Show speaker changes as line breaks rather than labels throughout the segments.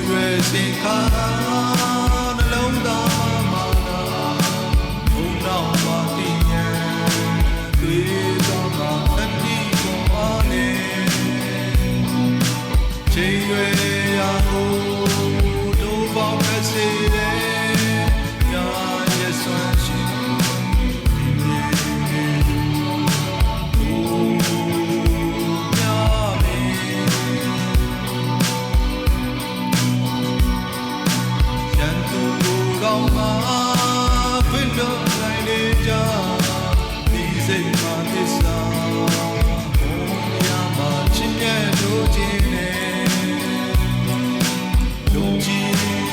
ရွယ်စင်ခါနှလုံးသားမှာသာဘုံတော်ပါတည်ငြိမ်တွေ့တော့မှအတိကိုအားနေချိန်ရွယ်ရာကိုတို့ပေါင်းခဲ့စေတယ်ညာရဲ့ဆွမ်းရှိ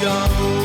Yo